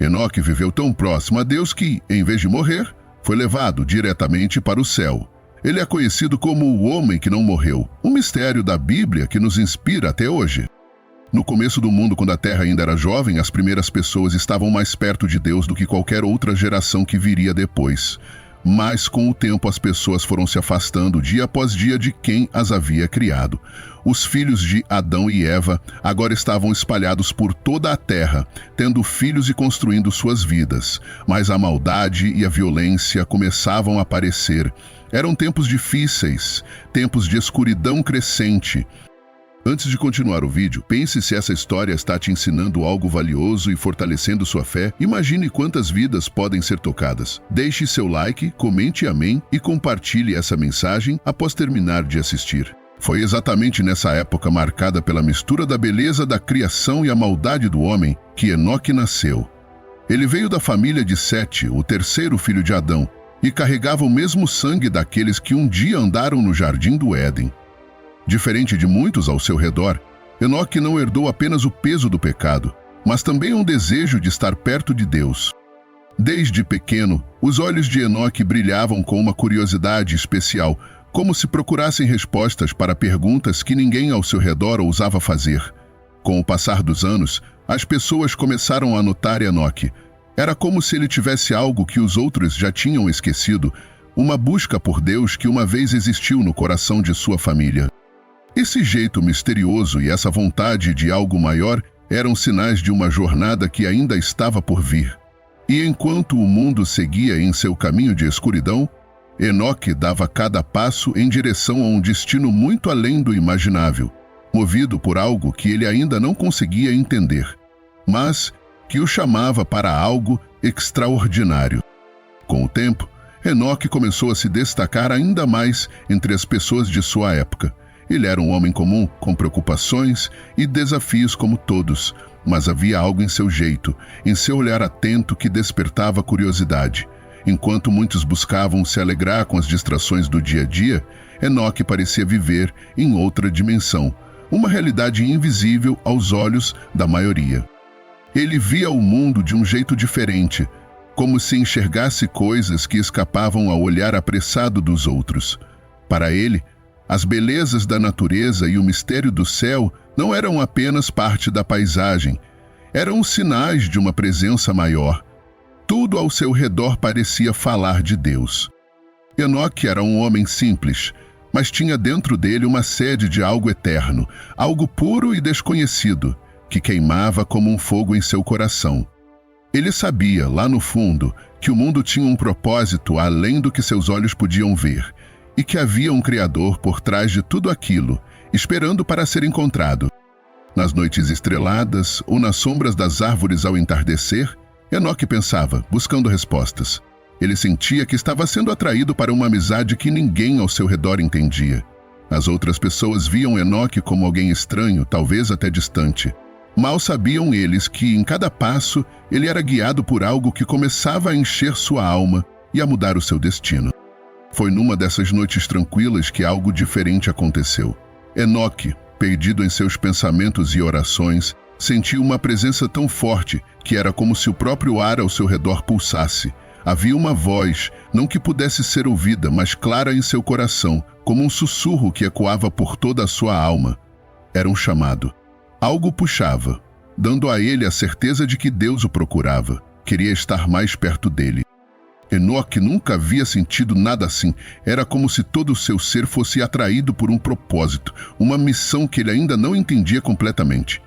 Enoque viveu tão próximo a Deus que, em vez de morrer, foi levado diretamente para o céu. Ele é conhecido como o homem que não morreu, um mistério da Bíblia que nos inspira até hoje. No começo do mundo, quando a Terra ainda era jovem, as primeiras pessoas estavam mais perto de Deus do que qualquer outra geração que viria depois. Mas, com o tempo, as pessoas foram se afastando dia após dia de quem as havia criado. Os filhos de Adão e Eva agora estavam espalhados por toda a terra, tendo filhos e construindo suas vidas. Mas a maldade e a violência começavam a aparecer. Eram tempos difíceis, tempos de escuridão crescente. Antes de continuar o vídeo, pense se essa história está te ensinando algo valioso e fortalecendo sua fé. Imagine quantas vidas podem ser tocadas. Deixe seu like, comente amém e compartilhe essa mensagem após terminar de assistir. Foi exatamente nessa época marcada pela mistura da beleza da criação e a maldade do homem que Enoque nasceu. Ele veio da família de Sete, o terceiro filho de Adão, e carregava o mesmo sangue daqueles que um dia andaram no jardim do Éden. Diferente de muitos ao seu redor, Enoque não herdou apenas o peso do pecado, mas também um desejo de estar perto de Deus. Desde pequeno, os olhos de Enoque brilhavam com uma curiosidade especial, como se procurassem respostas para perguntas que ninguém ao seu redor ousava fazer. Com o passar dos anos, as pessoas começaram a notar Enoque. Era como se ele tivesse algo que os outros já tinham esquecido, uma busca por Deus que uma vez existiu no coração de sua família. Esse jeito misterioso e essa vontade de algo maior eram sinais de uma jornada que ainda estava por vir. E enquanto o mundo seguia em seu caminho de escuridão, Enoque dava cada passo em direção a um destino muito além do imaginável, movido por algo que ele ainda não conseguia entender, mas que o chamava para algo extraordinário. Com o tempo, Enoque começou a se destacar ainda mais entre as pessoas de sua época. Ele era um homem comum, com preocupações e desafios como todos, mas havia algo em seu jeito, em seu olhar atento que despertava curiosidade. Enquanto muitos buscavam se alegrar com as distrações do dia a dia, Enoque parecia viver em outra dimensão, uma realidade invisível aos olhos da maioria. Ele via o mundo de um jeito diferente, como se enxergasse coisas que escapavam ao olhar apressado dos outros. Para ele, as belezas da natureza e o mistério do céu não eram apenas parte da paisagem, eram sinais de uma presença maior. Tudo ao seu redor parecia falar de Deus. Enoque era um homem simples, mas tinha dentro dele uma sede de algo eterno, algo puro e desconhecido, que queimava como um fogo em seu coração. Ele sabia, lá no fundo, que o mundo tinha um propósito além do que seus olhos podiam ver, e que havia um Criador por trás de tudo aquilo, esperando para ser encontrado. Nas noites estreladas ou nas sombras das árvores ao entardecer, Enoque pensava, buscando respostas. Ele sentia que estava sendo atraído para uma amizade que ninguém ao seu redor entendia. As outras pessoas viam Enoque como alguém estranho, talvez até distante. Mal sabiam eles que, em cada passo, ele era guiado por algo que começava a encher sua alma e a mudar o seu destino. Foi numa dessas noites tranquilas que algo diferente aconteceu. Enoque, perdido em seus pensamentos e orações, sentiu uma presença tão forte que era como se o próprio ar ao seu redor pulsasse. Havia uma voz, não que pudesse ser ouvida, mas clara em seu coração, como um sussurro que ecoava por toda a sua alma. Era um chamado. Algo puxava, dando a ele a certeza de que Deus o procurava, queria estar mais perto dele. Enoque nunca havia sentido nada assim. Era como se todo o seu ser fosse atraído por um propósito, uma missão que ele ainda não entendia completamente.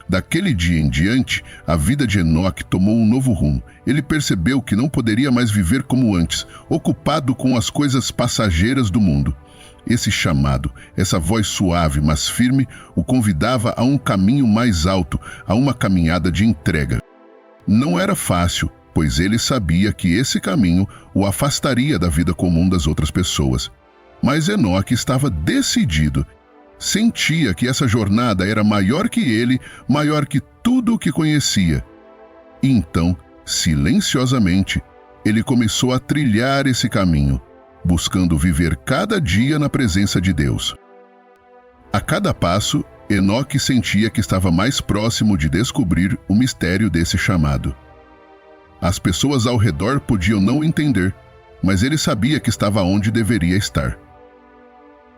Daquele dia em diante, a vida de Enoque tomou um novo rumo. Ele percebeu que não poderia mais viver como antes, ocupado com as coisas passageiras do mundo. Esse chamado, essa voz suave, mas firme, o convidava a um caminho mais alto, a uma caminhada de entrega. Não era fácil, pois ele sabia que esse caminho o afastaria da vida comum das outras pessoas. Mas Enoque estava decidido. Sentia que essa jornada era maior que ele, maior que tudo o que conhecia. E então, silenciosamente, ele começou a trilhar esse caminho, buscando viver cada dia na presença de Deus. A cada passo, Enoque sentia que estava mais próximo de descobrir o mistério desse chamado. As pessoas ao redor podiam não entender, mas ele sabia que estava onde deveria estar.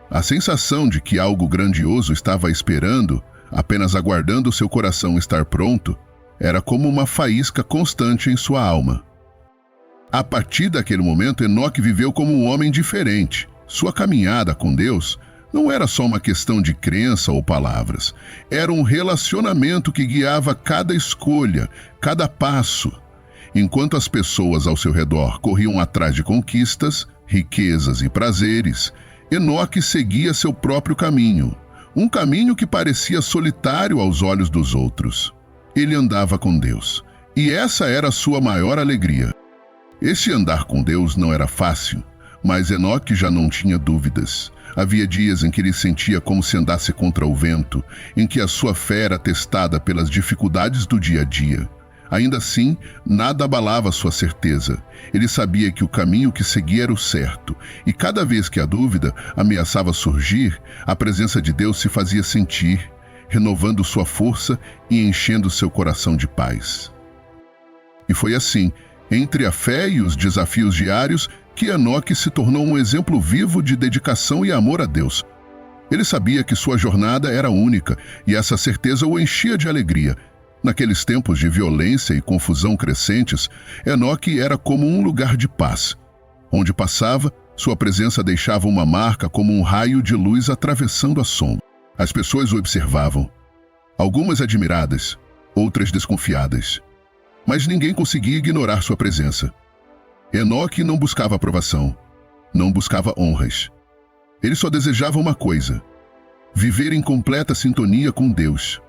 A sensação de que algo grandioso estava esperando, apenas aguardando seu coração estar pronto, era como uma faísca constante em sua alma. A partir daquele momento, Enoque viveu como um homem diferente. Sua caminhada com Deus não era só uma questão de crença ou palavras. Era um relacionamento que guiava cada escolha, cada passo. Enquanto as pessoas ao seu redor corriam atrás de conquistas, riquezas e prazeres, Enoque seguia seu próprio caminho, um caminho que parecia solitário aos olhos dos outros. Ele andava com Deus, e essa era a sua maior alegria. Esse andar com Deus não era fácil, mas Enoque já não tinha dúvidas. Havia dias em que ele sentia como se andasse contra o vento, em que a sua fé era testada pelas dificuldades do dia a dia. Ainda assim, nada abalava sua certeza. Ele sabia que o caminho que seguia era o certo, e cada vez que a dúvida ameaçava surgir, a presença de Deus se fazia sentir, renovando sua força e enchendo seu coração de paz. E foi assim, entre a fé e os desafios diários, que Enoque se tornou um exemplo vivo de dedicação e amor a Deus. Ele sabia que sua jornada era única, e essa certeza o enchia de alegria. Naqueles tempos de violência e confusão crescentes, Enoque era como um lugar de paz. Onde passava, sua presença deixava uma marca como um raio de luz atravessando a sombra. As pessoas o observavam, algumas admiradas, outras desconfiadas. Mas ninguém conseguia ignorar sua presença. Enoque não buscava aprovação, não buscava honras. Ele só desejava uma coisa: viver em completa sintonia com Deus.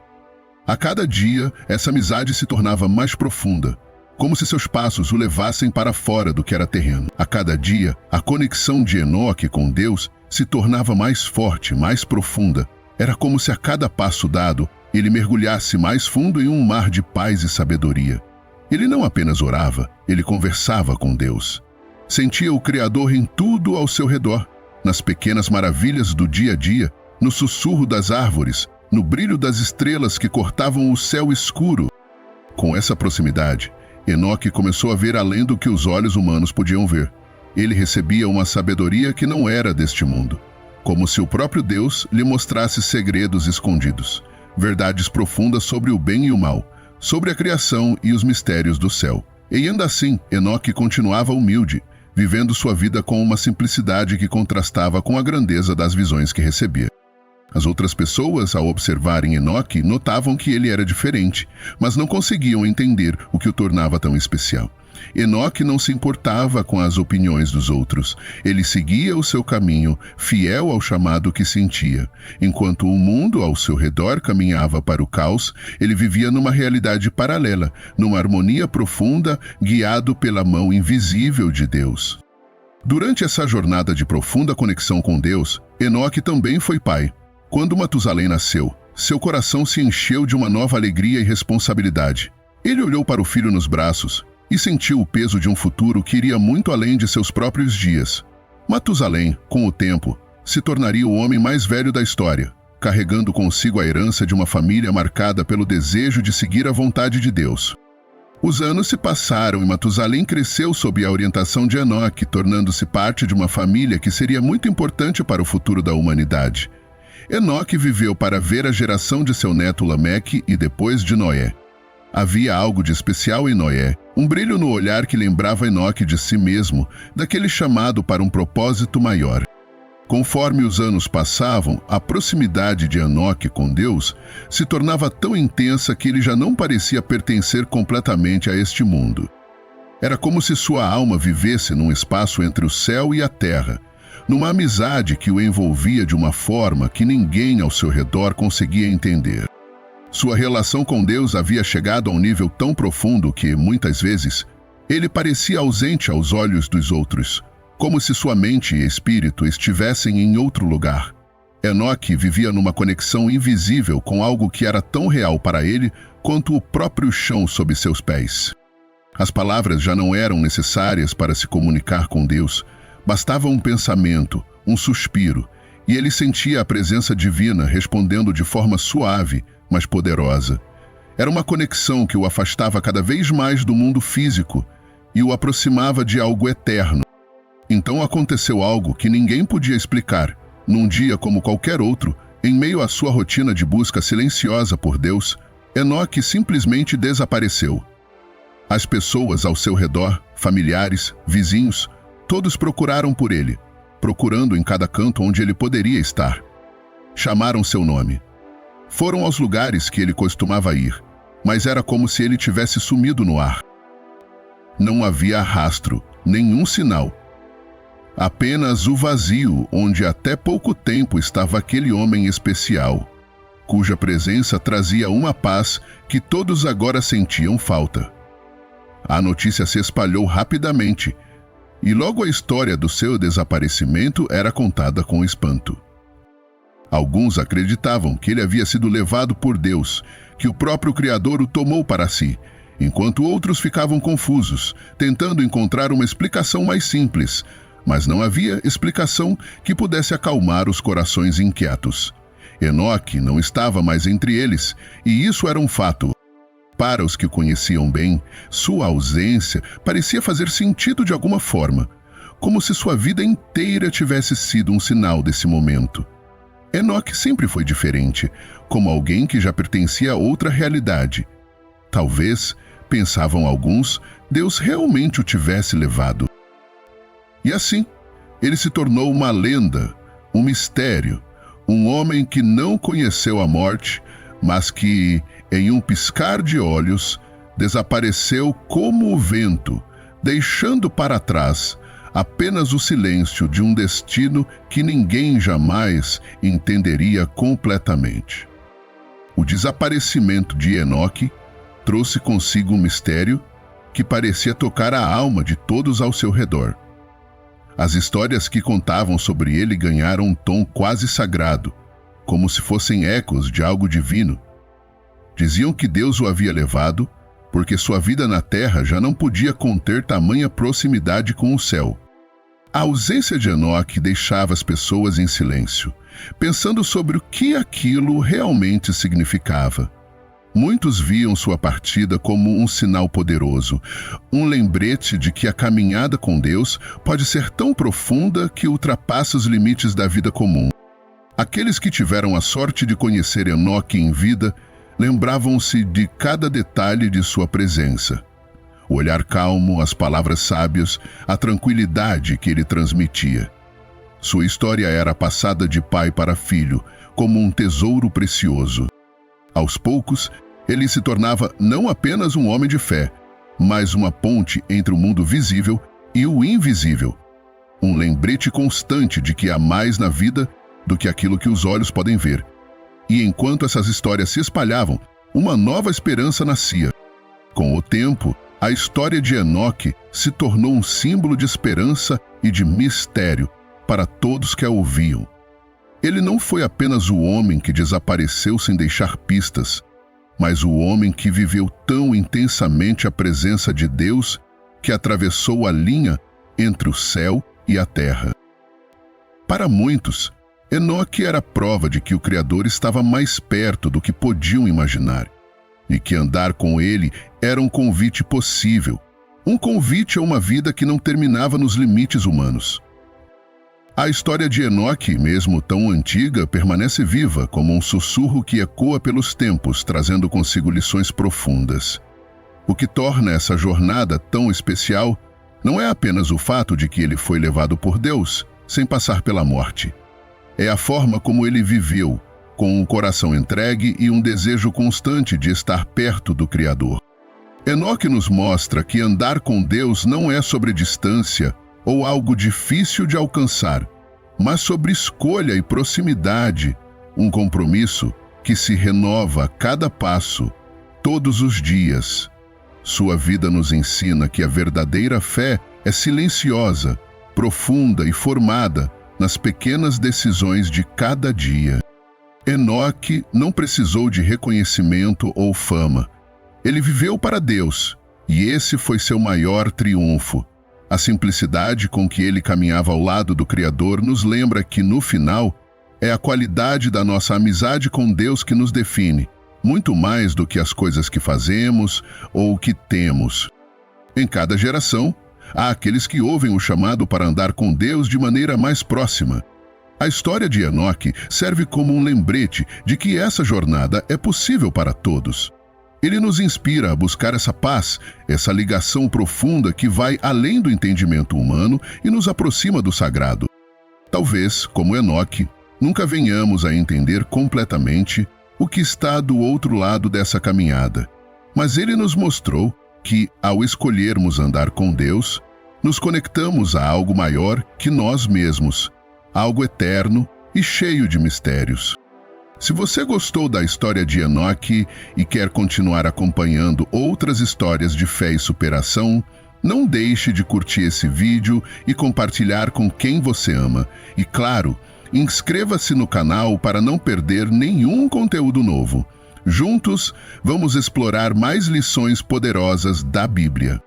A cada dia, essa amizade se tornava mais profunda, como se seus passos o levassem para fora do que era terreno. A cada dia, a conexão de Enoque com Deus se tornava mais forte, mais profunda. Era como se a cada passo dado, ele mergulhasse mais fundo em um mar de paz e sabedoria. Ele não apenas orava, ele conversava com Deus. Sentia o Criador em tudo ao seu redor, nas pequenas maravilhas do dia a dia, no sussurro das árvores, no brilho das estrelas que cortavam o céu escuro. Com essa proximidade, Enoque começou a ver além do que os olhos humanos podiam ver. Ele recebia uma sabedoria que não era deste mundo, como se o próprio Deus lhe mostrasse segredos escondidos, verdades profundas sobre o bem e o mal, sobre a criação e os mistérios do céu. E ainda assim, Enoque continuava humilde, vivendo sua vida com uma simplicidade que contrastava com a grandeza das visões que recebia. As outras pessoas, ao observarem Enoque, notavam que ele era diferente, mas não conseguiam entender o que o tornava tão especial. Enoque não se importava com as opiniões dos outros. Ele seguia o seu caminho, fiel ao chamado que sentia. Enquanto o mundo ao seu redor caminhava para o caos, ele vivia numa realidade paralela, numa harmonia profunda, guiado pela mão invisível de Deus. Durante essa jornada de profunda conexão com Deus, Enoque também foi pai. Quando Matusalém nasceu, seu coração se encheu de uma nova alegria e responsabilidade. Ele olhou para o filho nos braços e sentiu o peso de um futuro que iria muito além de seus próprios dias. Matusalém, com o tempo, se tornaria o homem mais velho da história, carregando consigo a herança de uma família marcada pelo desejo de seguir a vontade de Deus. Os anos se passaram e Matusalém cresceu sob a orientação de Enoque, tornando-se parte de uma família que seria muito importante para o futuro da humanidade. Enoque viveu para ver a geração de seu neto Lameque e depois de Noé. Havia algo de especial em Noé, um brilho no olhar que lembrava Enoque de si mesmo, daquele chamado para um propósito maior. Conforme os anos passavam, a proximidade de Enoque com Deus se tornava tão intensa que ele já não parecia pertencer completamente a este mundo. Era como se sua alma vivesse num espaço entre o céu e a terra, numa amizade que o envolvia de uma forma que ninguém ao seu redor conseguia entender. Sua relação com Deus havia chegado a um nível tão profundo que, muitas vezes, ele parecia ausente aos olhos dos outros, como se sua mente e espírito estivessem em outro lugar. Enoque vivia numa conexão invisível com algo que era tão real para ele quanto o próprio chão sob seus pés. As palavras já não eram necessárias para se comunicar com Deus. Bastava um pensamento, um suspiro, e ele sentia a presença divina respondendo de forma suave, mas poderosa. Era uma conexão que o afastava cada vez mais do mundo físico e o aproximava de algo eterno. Então aconteceu algo que ninguém podia explicar. Num dia como qualquer outro, em meio à sua rotina de busca silenciosa por Deus, Enoque simplesmente desapareceu. As pessoas ao seu redor, familiares, vizinhos, todos procuraram por ele, procurando em cada canto onde ele poderia estar. Chamaram seu nome. Foram aos lugares que ele costumava ir, mas era como se ele tivesse sumido no ar. Não havia rastro, nenhum sinal. Apenas o vazio onde até pouco tempo estava aquele homem especial, cuja presença trazia uma paz que todos agora sentiam falta. A notícia se espalhou rapidamente, e logo a história do seu desaparecimento era contada com espanto. Alguns acreditavam que ele havia sido levado por Deus, que o próprio Criador o tomou para si, enquanto outros ficavam confusos, tentando encontrar uma explicação mais simples, mas não havia explicação que pudesse acalmar os corações inquietos. Enoque não estava mais entre eles, e isso era um fato. Para os que o conheciam bem, sua ausência parecia fazer sentido de alguma forma, como se sua vida inteira tivesse sido um sinal desse momento. Enoque sempre foi diferente, como alguém que já pertencia a outra realidade. Talvez, pensavam alguns, Deus realmente o tivesse levado. E assim, ele se tornou uma lenda, um mistério, um homem que não conheceu a morte, mas que, em um piscar de olhos, desapareceu como o vento, deixando para trás apenas o silêncio de um destino que ninguém jamais entenderia completamente. O desaparecimento de Enoque trouxe consigo um mistério que parecia tocar a alma de todos ao seu redor. As histórias que contavam sobre ele ganharam um tom quase sagrado, como se fossem ecos de algo divino. Diziam que Deus o havia levado porque sua vida na terra já não podia conter tamanha proximidade com o céu. A ausência de Enoque deixava as pessoas em silêncio, pensando sobre o que aquilo realmente significava. Muitos viam sua partida como um sinal poderoso, um lembrete de que a caminhada com Deus pode ser tão profunda que ultrapassa os limites da vida comum. Aqueles que tiveram a sorte de conhecer Enoque em vida lembravam-se de cada detalhe de sua presença. O olhar calmo, as palavras sábias, a tranquilidade que ele transmitia. Sua história era passada de pai para filho, como um tesouro precioso. Aos poucos, ele se tornava não apenas um homem de fé, mas uma ponte entre o mundo visível e o invisível. Um lembrete constante de que há mais na vida do que aquilo que os olhos podem ver. E enquanto essas histórias se espalhavam, uma nova esperança nascia. Com o tempo, a história de Enoque se tornou um símbolo de esperança e de mistério para todos que a ouviam. Ele não foi apenas o homem que desapareceu sem deixar pistas, mas o homem que viveu tão intensamente a presença de Deus que atravessou a linha entre o céu e a terra. Para muitos, Enoque era a prova de que o Criador estava mais perto do que podiam imaginar, e que andar com ele era um convite possível, um convite a uma vida que não terminava nos limites humanos. A história de Enoque, mesmo tão antiga, permanece viva como um sussurro que ecoa pelos tempos, trazendo consigo lições profundas. O que torna essa jornada tão especial não é apenas o fato de que ele foi levado por Deus, sem passar pela morte. É a forma como ele viveu, com um coração entregue e um desejo constante de estar perto do Criador. Enoque nos mostra que andar com Deus não é sobre distância ou algo difícil de alcançar, mas sobre escolha e proximidade, um compromisso que se renova a cada passo, todos os dias. Sua vida nos ensina que a verdadeira fé é silenciosa, profunda e formada nas pequenas decisões de cada dia. Enoque não precisou de reconhecimento ou fama. Ele viveu para Deus, e esse foi seu maior triunfo. A simplicidade com que ele caminhava ao lado do Criador nos lembra que, no final, é a qualidade da nossa amizade com Deus que nos define, muito mais do que as coisas que fazemos ou que temos. Em cada geração, há aqueles que ouvem o chamado para andar com Deus de maneira mais próxima. A história de Enoque serve como um lembrete de que essa jornada é possível para todos. Ele nos inspira a buscar essa paz, essa ligação profunda que vai além do entendimento humano e nos aproxima do sagrado. Talvez, como Enoque, nunca venhamos a entender completamente o que está do outro lado dessa caminhada. Mas ele nos mostrou que, ao escolhermos andar com Deus, nos conectamos a algo maior que nós mesmos, algo eterno e cheio de mistérios. Se você gostou da história de Enoque e quer continuar acompanhando outras histórias de fé e superação, não deixe de curtir esse vídeo e compartilhar com quem você ama. E claro, inscreva-se no canal para não perder nenhum conteúdo novo. Juntos, vamos explorar mais lições poderosas da Bíblia.